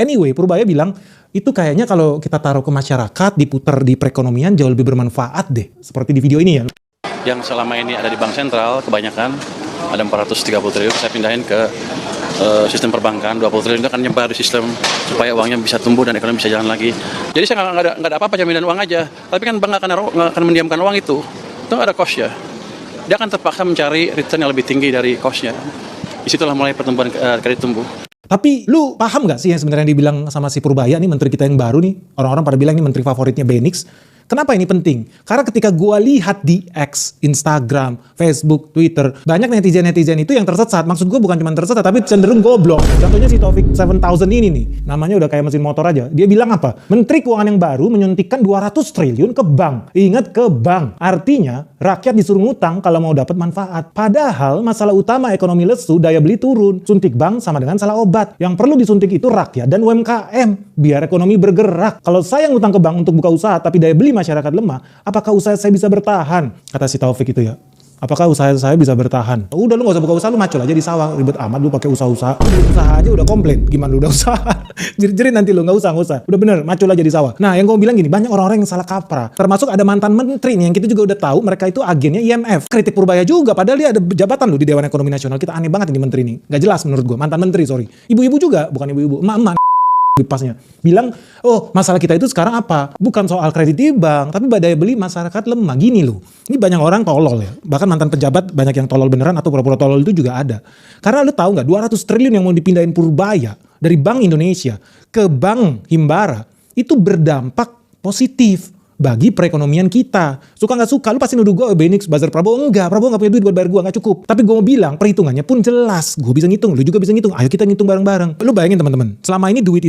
Anyway, Purbaya bilang, itu kayaknya kalau kita taruh ke masyarakat, diputar di perekonomian jauh lebih bermanfaat deh. Seperti di video ini ya. Yang selama ini ada di bank sentral, kebanyakan ada 430 triliun, saya pindahin ke sistem perbankan. 20 triliun itu akan nyebar di sistem supaya uangnya bisa tumbuh dan ekonomi bisa jalan lagi. Jadi saya nggak ada apa-apa jaminan uang aja. Tapi kan bank nggak akan mendiamkan uang itu ada cost-nya. Dia akan terpaksa mencari return yang lebih tinggi dari cost-nya. Disitulah mulai pertumbuhan kredit tumbuh. Tapi lu paham gak sih yang sebenarnya dibilang sama si Purbaya nih, menteri kita yang baru nih? Orang-orang pada bilang ini menteri favoritnya Benix. Kenapa ini penting? Karena ketika gua lihat di X, Instagram, Facebook, Twitter, banyak netizen-netizen itu yang tersesat. Maksud gua bukan cuma tersesat, tapi cenderung goblok. Contohnya si Taufik 7000 ini nih. Namanya udah kayak mesin motor aja. Dia bilang apa? Menteri Keuangan yang baru menyuntikkan 200 triliun ke bank. Ingat, ke bank. Artinya, rakyat disuruh ngutang kalau mau dapat manfaat. Padahal masalah utama ekonomi lesu, daya beli turun. Suntik bank sama dengan salah obat. Yang perlu disuntik itu rakyat dan UMKM. Biar ekonomi bergerak. Kalau saya ngutang ke bank untuk buka usaha, tapi daya beli masyarakat lemah, apakah usaha saya bisa bertahan? Kata si Taufik itu ya. Apakah usaha saya bisa bertahan? Udah, lu gak usah buka usaha, lu macul aja di sawah. Ribet amat lu pakai usaha-usaha. Usaha aja udah komplain. Gimana lu udah usaha? Jerit-jerit nanti lu, gak usah. Udah bener, macul aja di sawah. Nah, yang gue bilang gini, banyak orang-orang yang salah kaprah. Termasuk ada mantan menteri nih, yang kita juga udah tahu mereka itu agennya IMF. Kritik Purbaya juga, padahal dia ada jabatan lu di Dewan Ekonomi Nasional. Kita aneh banget ini menteri nih. Gak jelas menurut gue, mantan menteri, sorry. Ibu-ibu juga, bukan ibu-ibu, emak-emak. Pasnya bilang, oh masalah kita itu sekarang apa? Bukan soal kredit di bank, tapi daya beli masyarakat lemah. Gini loh, ini banyak orang tolol ya. Bahkan mantan pejabat banyak yang tolol beneran atau pura-pura tolol itu juga ada. Karena lu tahu nggak, 200 triliun yang mau dipindahin Purbaya dari Bank Indonesia ke Bank Himbara itu berdampak positif bagi perekonomian kita. Suka nggak suka, lu pasti nuduh gue Benix buzzer Prabowo. Enggak, Prabowo nggak punya duit buat bayar gue, nggak cukup. Tapi gue mau bilang perhitungannya pun jelas. Gue bisa ngitung, lu juga bisa ngitung. Ayo kita ngitung bareng-bareng. Lu bayangin teman-teman, selama ini duit itu